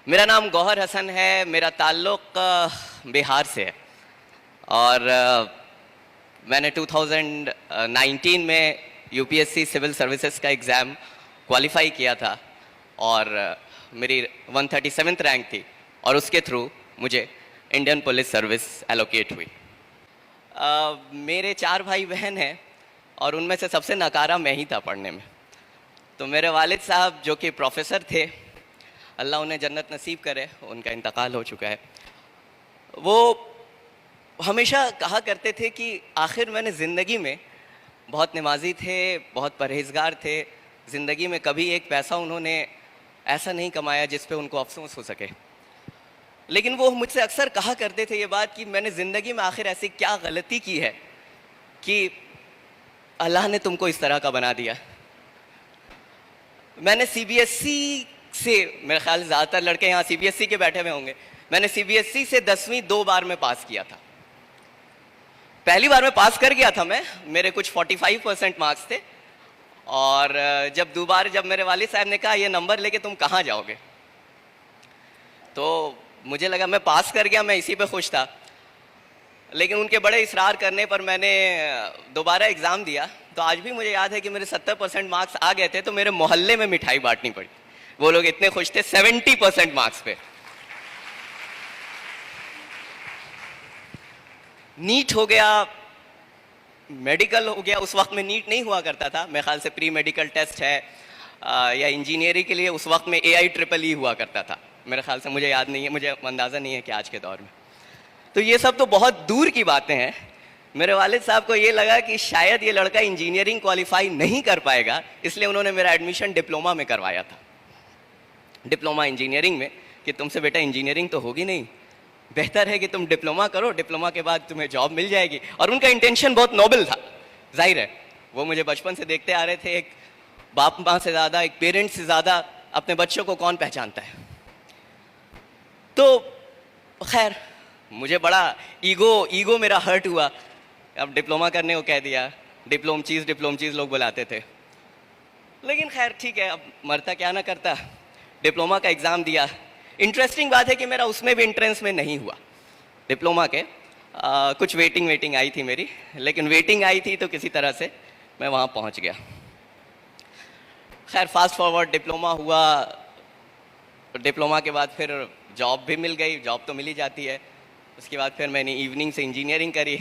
मेरा नाम गौहर हसन है। मेरा ताल्लुक़ बिहार से है और मैंने 2019 में यूपीएससी सिविल सर्विसेज का एग्ज़ाम क्वालिफाई किया था और मेरी 137th रैंक थी और उसके थ्रू मुझे इंडियन पुलिस सर्विस एलोकेट हुई। मेरे 4 भाई बहन हैं और उनमें से सबसे नकारा मैं ही था पढ़ने में। तो मेरे वालिद साहब जो कि प्रोफेसर थे, अल्लाह उन्हें जन्नत नसीब करे, उनका इंतकाल हो चुका है, वो हमेशा कहा करते थे कि आखिर मैंने ज़िंदगी में बहुत नमाजी थे, बहुत परहेज़गार थे, ज़िंदगी में कभी एक पैसा उन्होंने ऐसा नहीं कमाया जिस पे उनको अफसोस हो सके। लेकिन वो मुझसे अक्सर कहा करते थे ये बात कि मैंने ज़िंदगी में आखिर ऐसी क्या गलती की है कि अल्लाह ने तुमको इस तरह का बना दिया। मैंने सीबीएसई से, मेरे ख्याल से ज़्यादातर लड़के यहाँ सीबीएसई के बैठे हुए होंगे, मैंने सीबीएसई से 10वीं 2 बार में पास किया था। पहली बार में पास कर गया था मैं, मेरे कुछ 45% मार्क्स थे और जब मेरे वालिद साहब ने कहा ये नंबर लेके तुम कहाँ जाओगे, तो मुझे लगा मैं पास कर गया, मैं इसी पे खुश था। लेकिन उनके बड़े इसरार करने पर मैंने दोबारा एग्ज़ाम दिया। तो आज भी मुझे याद है कि मेरे 70% मार्क्स आ गए थे, तो मेरे मोहल्ले में मिठाई बांटनी पड़ी। वो लोग इतने खुश थे 70% मार्क्स पे। नीट हो गया, मेडिकल हो गया। उस वक्त में नीट नहीं हुआ करता था, मेरे ख्याल से प्री मेडिकल टेस्ट है या इंजीनियरिंग के लिए उस वक्त में AIEEE हुआ करता था, मेरे ख्याल से, मुझे याद नहीं है, मुझे अंदाज़ा नहीं है कि आज के दौर में। तो ये सब तो बहुत दूर की बातें हैं। मेरे वालिद साहब को ये लगा कि शायद ये लड़का इंजीनियरिंग क्वालिफाई नहीं कर पाएगा, इसलिए उन्होंने मेरा एडमिशन डिप्लोमा में करवाया था, डिप्लोमा इंजीनियरिंग में, कि तुमसे बेटा इंजीनियरिंग तो होगी नहीं, बेहतर है कि तुम डिप्लोमा करो, डिप्लोमा के बाद तुम्हें जॉब मिल जाएगी। और उनका इंटेंशन बहुत नोबल था, जाहिर है, वो मुझे बचपन से देखते आ रहे थे। एक बाप माँ से ज़्यादा, एक पेरेंट से ज़्यादा अपने बच्चों को कौन पहचानता है। तो खैर मुझे बड़ा ईगो मेरा हर्ट हुआ। अब डिप्लोमा करने को कह दिया, डिप्लोम चीज़ लोग बुलाते थे। लेकिन खैर ठीक है, अब मरता क्या ना करता, डिप्लोमा का एग्ज़ाम दिया। इंटरेस्टिंग बात है कि मेरा उसमें भी एंट्रेंस में नहीं हुआ डिप्लोमा के। कुछ वेटिंग आई थी मेरी, लेकिन वेटिंग आई थी तो किसी तरह से मैं वहाँ पहुँच गया। खैर फास्ट फॉरवर्ड डिप्लोमा हुआ, डिप्लोमा के बाद फिर जॉब भी मिल गई, जॉब तो मिल ही जाती है। उसके बाद फिर मैंने इवनिंग से इंजीनियरिंग करी।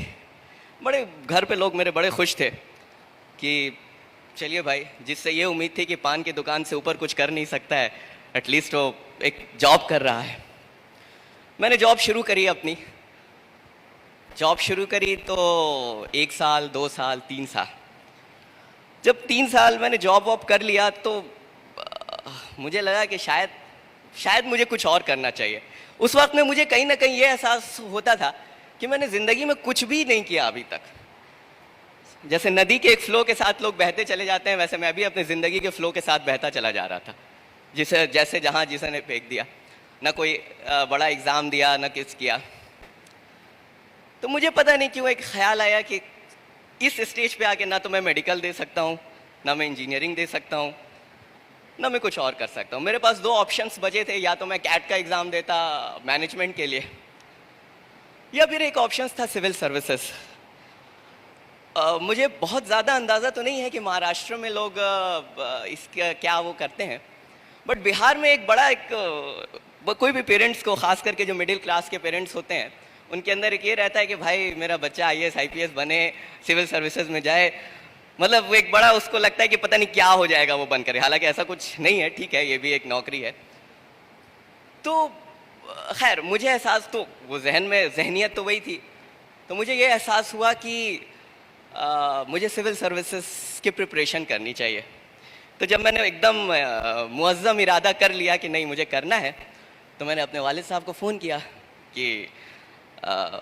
बड़े घर पे लोग मेरे बड़े खुश थे कि चलिए भाई, जिससे ये उम्मीद थी कि पान की दुकान से ऊपर कुछ कर नहीं सकता है, एटलीस्ट वो एक जॉब कर रहा है। मैंने जॉब शुरू करी, अपनी जॉब शुरू करी तो 1 साल, 2 साल, 3 साल। जब 3 साल मैंने जॉब वॉब कर लिया तो मुझे लगा कि शायद मुझे कुछ और करना चाहिए। उस वक्त में मुझे कहीं ना कहीं ये एहसास होता था कि मैंने ज़िंदगी में कुछ भी नहीं किया अभी तक। जैसे नदी के एक फ़्लो के साथ लोग बहते चले जाते हैं, वैसे मैं भी अपनी ज़िंदगी के फ़्लो के साथ बहता चला जा रहा था, जैसे जहाँ जिसने फेंक दिया, ना कोई बड़ा एग्ज़ाम दिया, ना किस किया। तो मुझे पता नहीं क्यों एक ख्याल आया कि इस स्टेज पे आके ना तो मैं मेडिकल दे सकता हूँ, ना मैं इंजीनियरिंग दे सकता हूँ, ना मैं कुछ और कर सकता हूँ। मेरे पास 2 ऑप्शंस बचे थे, या तो मैं कैट का एग्ज़ाम देता मैनेजमेंट के लिए, या फिर एक ऑप्शन था सिविल सर्विसेज। मुझे बहुत ज़्यादा अंदाज़ा तो नहीं है कि महाराष्ट्र में लोग इसका क्या वो करते हैं, बट बिहार में एक बड़ा कोई भी पेरेंट्स को, ख़ास करके जो मिडिल क्लास के पेरेंट्स होते हैं, उनके अंदर एक ये रहता है कि भाई मेरा बच्चा IAS IPS बने, सिविल सर्विसेज में जाए। मतलब वो एक बड़ा उसको लगता है कि पता नहीं क्या हो जाएगा वो बनकर। हालांकि ऐसा कुछ नहीं है, ठीक है, ये भी एक नौकरी है। तो खैर मुझे एहसास, तो वो जहनियत तो वही थी, तो मुझे ये एहसास हुआ कि मुझे सिविल सर्विसेज की प्रिपरेशन करनी चाहिए। तो जब मैंने एकदम मुअज़्ज़म इरादा कर लिया कि नहीं मुझे करना है, तो मैंने अपने वालिद साहब को फ़ोन किया कि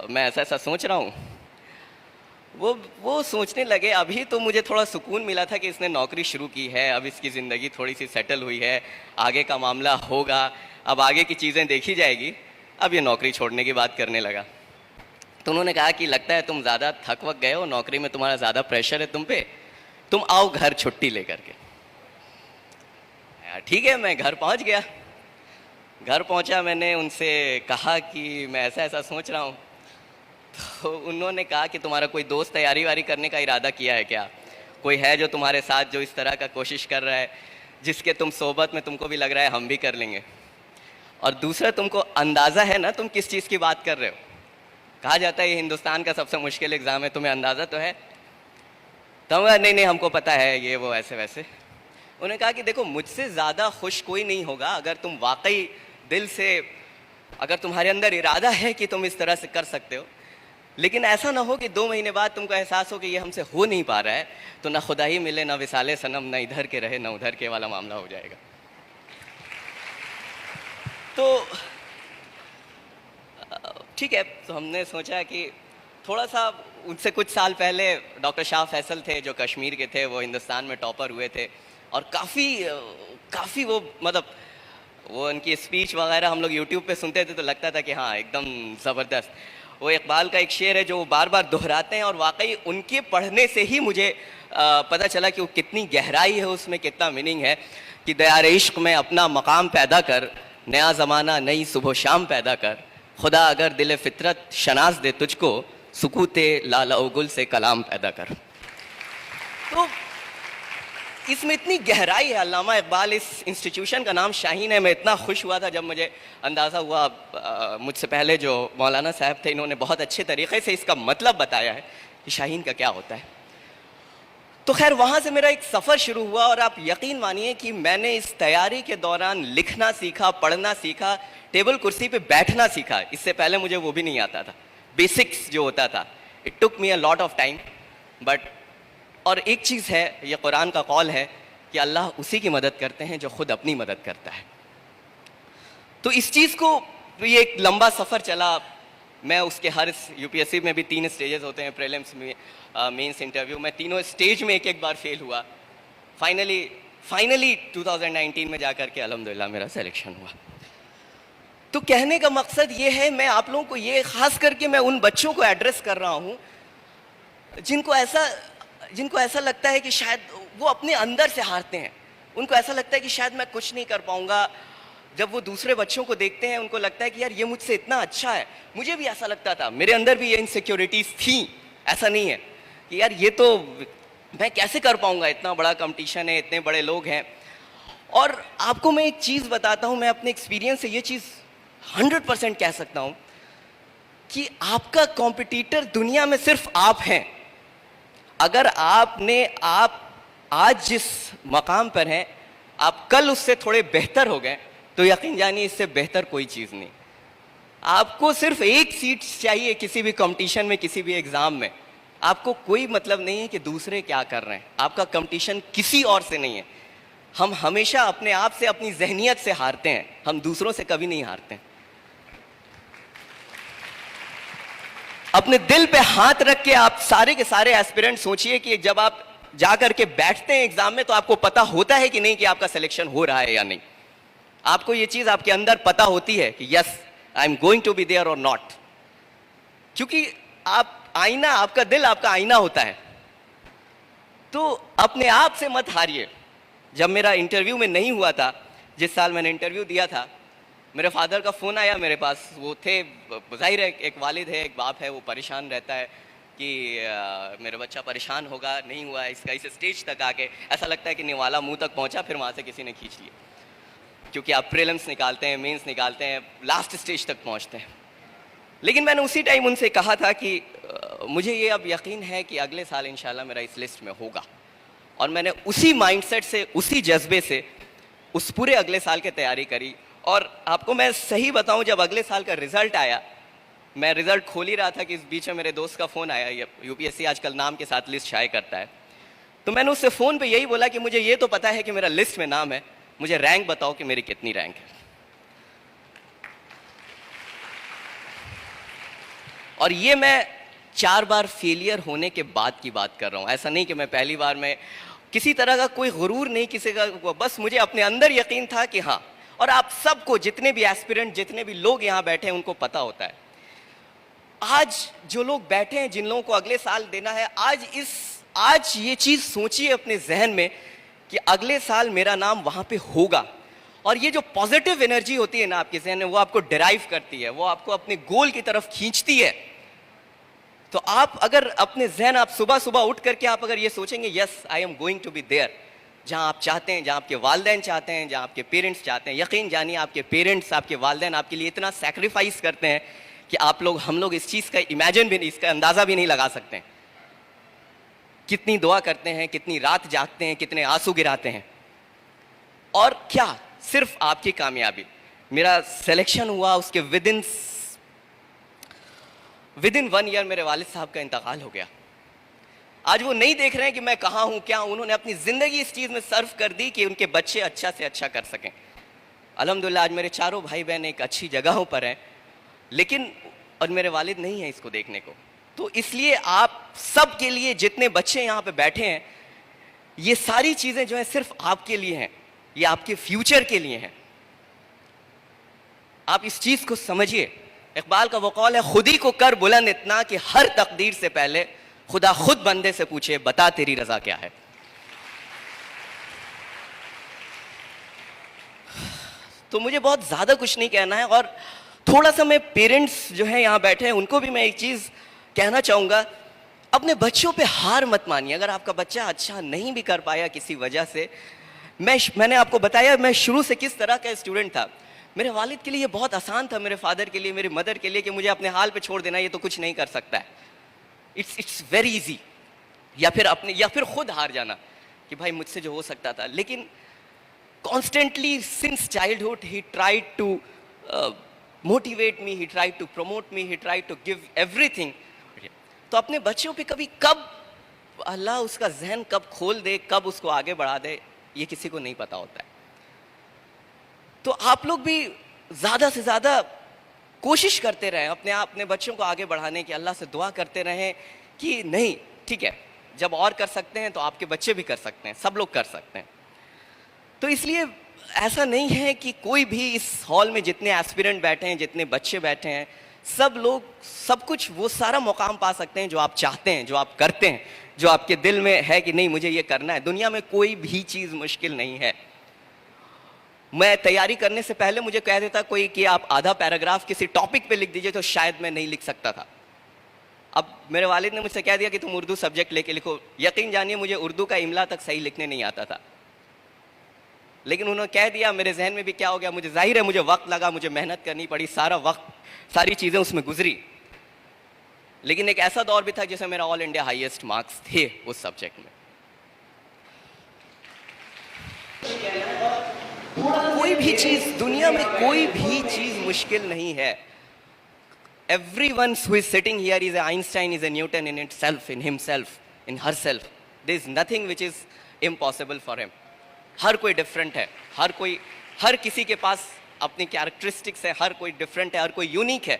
मैं ऐसा सोच रहा हूँ। वो सोचने लगे। अभी तो मुझे थोड़ा सुकून मिला था कि इसने नौकरी शुरू की है, अब इसकी ज़िंदगी थोड़ी सी सेटल हुई है, आगे का मामला होगा, अब आगे की चीज़ें देखी जाएगी। अब ये नौकरी छोड़ने की बात करने लगा। तो उन्होंने कहा कि लगता है तुम ज़्यादा थक वक गए हो, नौकरी में तुम्हारा ज़्यादा प्रेशर है तुम पे, तुम आओ घर छुट्टी लेकर के। ठीक है, मैं घर पहुंच गया। घर पहुंचा, मैंने उनसे कहा कि मैं ऐसा ऐसा सोच रहा हूँ। तो उन्होंने कहा कि तुम्हारा कोई दोस्त तैयारी वारी करने का इरादा किया है क्या? कोई है जो तुम्हारे साथ जो इस तरह का कोशिश कर रहा है, जिसके तुम सोबत में तुमको भी लग रहा है हम भी कर लेंगे? और दूसरा, तुमको अंदाज़ा है ना तुम किस चीज़ की बात कर रहे हो? कहा जाता है ये हिंदुस्तान का सबसे मुश्किल एग्ज़ाम है, तुम्हें अंदाज़ा तो है? तो नहीं नहीं हमको पता है, ये वो ऐसे वैसे। उन्होंने कहा कि देखो, मुझसे ज़्यादा खुश कोई नहीं होगा अगर तुम वाकई दिल से, अगर तुम्हारे अंदर इरादा है कि तुम इस तरह से कर सकते हो, लेकिन ऐसा ना हो कि 2 महीने बाद तुमको एहसास हो कि ये हमसे हो नहीं पा रहा है, तो ना खुदा ही मिले ना विसाले सनम, ना इधर के रहे ना उधर के वाला मामला हो जाएगा। तो ठीक है, तो हमने सोचा कि थोड़ा सा, उनसे कुछ साल पहले डॉक्टर शाह फैसल थे जो कश्मीर के थे, वो हिंदुस्तान में टॉपर हुए थे, और काफ़ी वो मतलब वो उनकी स्पीच वगैरह हम लोग यूट्यूब पे सुनते थे तो लगता था कि हाँ एकदम ज़बरदस्त। वो इकबाल का एक शेर है जो वो बार बार दोहराते हैं, और वाकई उनके पढ़ने से ही मुझे पता चला कि वो कितनी गहराई है उसमें, कितना मीनिंग है कि दयार इश्क में अपना मकाम पैदा कर, नया ज़माना नई सुबह शाम पैदा कर, खुदा अगर दिल फितरत शनास दे तुझको, सुकूते लाला गुल से कलाम पैदा कर। तो इसमें इतनी गहराई है। अल्लामा इकबाल, इस इंस्टीट्यूशन का नाम शाहीन है। मैं इतना खुश हुआ था जब मुझे अंदाज़ा हुआ, मुझसे पहले जो मौलाना साहब थे इन्होंने बहुत अच्छे तरीक़े से इसका मतलब बताया है कि शाहीन का क्या होता है। तो खैर वहाँ से मेरा एक सफ़र शुरू हुआ, और आप यकीन मानिए कि मैंने इस तैयारी के दौरान लिखना सीखा, पढ़ना सीखा, टेबल कुर्सी पे बैठना सीखा। इससे पहले मुझे वो भी नहीं आता था, बेसिक्स जो होता था। It took me a lot of time, but और एक चीज़ है, ये कुरान का कौल है कि अल्लाह उसी की मदद करते हैं जो खुद अपनी मदद करता है। तो इस चीज़ को, ये एक लंबा सफ़र चला। मैं उसके हर यूपीएससी में भी 3 स्टेजेस होते हैं, प्रीलिम्स में, मेंस, इंटरव्यू में, तीनों स्टेज में एक बार फेल हुआ। फाइनली 2019 में जाकर के अल्हम्दुलिल्लाह मेरा सिलेक्शन हुआ। तो कहने का मकसद ये है, मैं आप लोगों को ये खास करके मैं उन बच्चों को एड्रेस कर रहा हूँ जिनको ऐसा लगता है कि शायद वो अपने अंदर से हारते हैं। उनको ऐसा लगता है कि शायद मैं कुछ नहीं कर पाऊंगा। जब वो दूसरे बच्चों को देखते हैं उनको लगता है कि यार ये मुझसे इतना अच्छा है। मुझे भी ऐसा लगता था, मेरे अंदर भी ये इनसिक्योरिटीज़ थी। ऐसा नहीं है कि यार ये तो मैं कैसे कर पाऊंगा, इतना बड़ा कंपटीशन है, इतने बड़े लोग हैं। और आपको मैं एक चीज़ बताता हूँ, मैं अपने एक्सपीरियंस से ये चीज़ 100% कह सकता हूँ कि आपका कॉम्पिटिटर दुनिया में सिर्फ आप हैं। अगर आप आज जिस मकाम पर हैं, आप कल उससे थोड़े बेहतर हो गए, तो यकीन जानिए इससे बेहतर कोई चीज़ नहीं। आपको सिर्फ एक सीट चाहिए किसी भी कंपटीशन में, किसी भी एग्ज़ाम में। आपको कोई मतलब नहीं है कि दूसरे क्या कर रहे हैं। आपका कंपटीशन किसी और से नहीं है। हम हमेशा अपने आप से, अपनी जहनियत से हारते हैं, हम दूसरों से कभी नहीं हारते हैं। अपने दिल पे हाथ रख के आप सारे के सारे एस्पिरेंट सोचिए कि जब आप जाकर के बैठते हैं एग्जाम में, तो आपको पता होता है कि नहीं कि आपका सिलेक्शन हो रहा है या नहीं। आपको ये चीज आपके अंदर पता होती है कि yes I am going to be there और नॉट। क्योंकि आपका दिल आपका आईना होता है। तो अपने आप से मत हारिए। जब मेरा इंटरव्यू में नहीं हुआ था, जिस साल मैंने इंटरव्यू दिया था, मेरे फादर का फ़ोन आया मेरे पास। वो थे, ज़ाहिर है एक वालिद है, एक बाप है, वो परेशान रहता है कि मेरा बच्चा परेशान होगा, नहीं हुआ इसका। इस स्टेज तक आके ऐसा लगता है कि निवाला मुंह तक पहुंचा, फिर वहाँ से किसी ने खींच लिया। क्योंकि आप प्रीलिम्स निकालते हैं, मेंस निकालते हैं, लास्ट स्टेज तक पहुँचते हैं। लेकिन मैंने उसी टाइम उनसे कहा था कि मुझे ये अब यकीन है कि अगले साल इंशाल्लाह मेरा इस लिस्ट में होगा। और मैंने उसी माइंडसेट से, उसी जज्बे से उस पूरे अगले साल की तैयारी करी। और आपको मैं सही बताऊं, जब अगले साल का रिज़ल्ट आया, मैं रिज़ल्ट खोल ही रहा था कि इस बीच में मेरे दोस्त का फ़ोन आया। यूपीएससी आजकल नाम के साथ लिस्ट शाये करता है। तो मैंने उससे फ़ोन पे यही बोला कि मुझे ये तो पता है कि मेरा लिस्ट में नाम है, मुझे रैंक बताओ कि मेरी कितनी रैंक है। और ये मैं 4 बार फेलियर होने के बाद की बात कर रहा हूँ। ऐसा नहीं कि मैं पहली बार में, किसी तरह का कोई गुरूर नहीं किसी का, बस मुझे अपने अंदर यकीन था कि हाँ। और आप सबको, जितने भी एस्पिरेंट, जितने भी लोग यहाँ बैठे हैं, उनको पता होता है। आज जो लोग बैठे हैं, जिन लोगों को अगले साल देना है, आज ये चीज़ सोचिए अपने जहन में कि अगले साल मेरा नाम वहाँ पे होगा। और ये जो पॉजिटिव एनर्जी होती है ना आपके जहन में, वो आपको डिराइव करती है, वो आपको अपने गोल की तरफ खींचती है। तो आप अगर अपने जहन, आप सुबह सुबह उठ करके आप अगर ये सोचेंगे yes I am going to be there, जहां आप चाहते हैं, जहां आपके वालिदैन चाहते हैं, जहां आपके पेरेंट्स चाहते हैं, यकीन जानिए आपके पेरेंट्स, आपके वालिदैन आपके लिए इतना सैक्रिफाइस करते हैं कि आप लोग, हम लोग इस चीज़ का इमेजिन भी नहीं, इसका अंदाज़ा भी नहीं लगा सकते हैं। कितनी दुआ करते हैं, कितनी रात जागते हैं, कितने आंसू गिराते हैं। और क्या सिर्फ आपकी कामयाबी, मेरा सिलेक्शन हुआ, उसके विद इन 1 ईयर मेरे वालिद साहब का इंतकाल हो गया। आज वो नहीं देख रहे हैं कि मैं कहाँ हूँ क्या, उन्होंने अपनी ज़िंदगी इस चीज़ में सर्व कर दी कि उनके बच्चे अच्छा से अच्छा कर सकें। अल्हम्दुलिल्लाह आज मेरे चारों भाई बहन एक अच्छी जगहों पर हैं, लेकिन और मेरे वालिद नहीं हैं इसको देखने को। तो इसलिए आप सब के लिए, जितने बच्चे यहाँ पे बैठे हैं, ये सारी चीज़ें जो है सिर्फ आपके लिए हैं, ये आपके फ्यूचर के लिए हैं। आप इस चीज़ को समझिए। इकबाल का वो कौल है, खुद ही को कर बुलंद इतना कि हर तकदीर से पहले खुदा खुद बंदे से पूछे बता तेरी रजा क्या है। तो मुझे बहुत ज़्यादा कुछ नहीं कहना है, और थोड़ा सा मैं पेरेंट्स जो हैं यहाँ बैठे हैं उनको भी मैं एक चीज़ कहना चाहूँगा, अपने बच्चों पे हार मत मानिए। अगर आपका बच्चा अच्छा नहीं भी कर पाया किसी वजह से, मैंने आपको बताया मैं शुरू से किस तरह का स्टूडेंट था। मेरे वालिद के लिए बहुत आसान था, मेरे फादर के लिए, मेरी मदर के लिए, कि मुझे अपने हाल पे छोड़ देना, ये तो कुछ नहीं कर सकता है, इट्स वेरी इजी। या फिर खुद हार जाना कि भाई मुझसे जो हो सकता था। लेकिन constantly since childhood he tried to motivate me, he tried to promote me, he tried to give everything. तो अपने बच्चों पे कभी कब अल्लाह उसका जहन कब खोल दे, कब उसको आगे बढ़ा दे, ये किसी को नहीं पता होता है। तो आप लोग भी ज़्यादा से ज़्यादा कोशिश करते रहें अपने बच्चों को आगे बढ़ाने की। अल्लाह से दुआ करते रहें कि नहीं ठीक है, जब और कर सकते हैं तो आपके बच्चे भी कर सकते हैं, सब लोग कर सकते हैं। तो इसलिए ऐसा नहीं है कि कोई भी इस हॉल में जितने एस्पिरेंट बैठे हैं, जितने बच्चे बैठे हैं, सब लोग सब कुछ वो सारा मुकाम पा सकते हैं जो आप चाहते हैं, जो आप करते हैं, जो आपके दिल में है कि नहीं मुझे ये करना है। दुनिया में कोई भी चीज़ मुश्किल नहीं है। मैं तैयारी करने से पहले मुझे कह देता कोई कि आप आधा पैराग्राफ किसी टॉपिक पे लिख दीजिए, तो शायद मैं नहीं लिख सकता था। अब मेरे वालिद ने मुझसे कह दिया कि तुम उर्दू सब्जेक्ट लेके लिखो। यकीन जानिए मुझे उर्दू का इमला तक सही लिखने नहीं आता था, लेकिन उन्होंने कह दिया। मेरे जहन में भी क्या हो गया, मुझे जाहिर है मुझे वक्त लगा, मुझे मेहनत करनी पड़ी, सारा वक्त, सारी चीज़ें उसमें गुजरी। लेकिन एक ऐसा दौर भी था जिसमें मेरा ऑल इंडिया हाईएस्ट मार्क्स थे उस सब्जेक्ट में। कोई भी चीज़ दुनिया में, कोई भी चीज़ मुश्किल नहीं है। Everyone who is sitting here is an Einstein, is a Newton in itself, in himself, in herself. There is nothing which is impossible for him. हर कोई डिफरेंट है, हर किसी के पास अपनी कैरेक्टरिस्टिक्स है, हर कोई डिफरेंट है, हर कोई यूनिक है।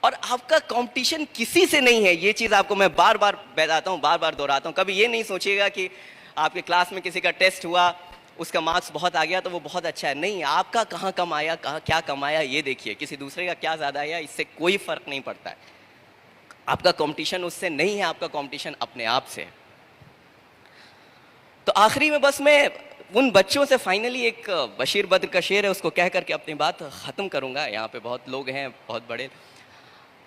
और आपका कंपटीशन किसी से नहीं है। ये चीज़ आपको मैं बार बार बताता हूँ, बार बार दोहराता हूँ। कभी ये नहीं सोचिएगा कि आपके क्लास में किसी का टेस्ट हुआ, उसका मार्क्स बहुत आ गया तो वो बहुत अच्छा है। नहीं, आपका कहाँ कम आया, कहाँ क्या कम आया, ये देखिए। किसी दूसरे का क्या ज़्यादा आया, इससे कोई फ़र्क नहीं पड़ता है। आपका कंपटीशन उससे नहीं है, आपका कंपटीशन अपने आप से है। तो आखिरी में बस मैं उन बच्चों से फाइनली एक बशीर बद्र का शेर है, उसको कह करके अपनी बात ख़त्म करूँगा। यहाँ पे बहुत लोग हैं, बहुत बड़े,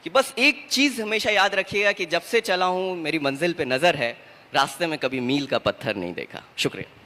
कि बस एक चीज़ हमेशा याद रखिएगा कि जब से चला हूँ मेरी मंजिल पे नज़र है, रास्ते में कभी मील का पत्थर नहीं देखा। शुक्रिया।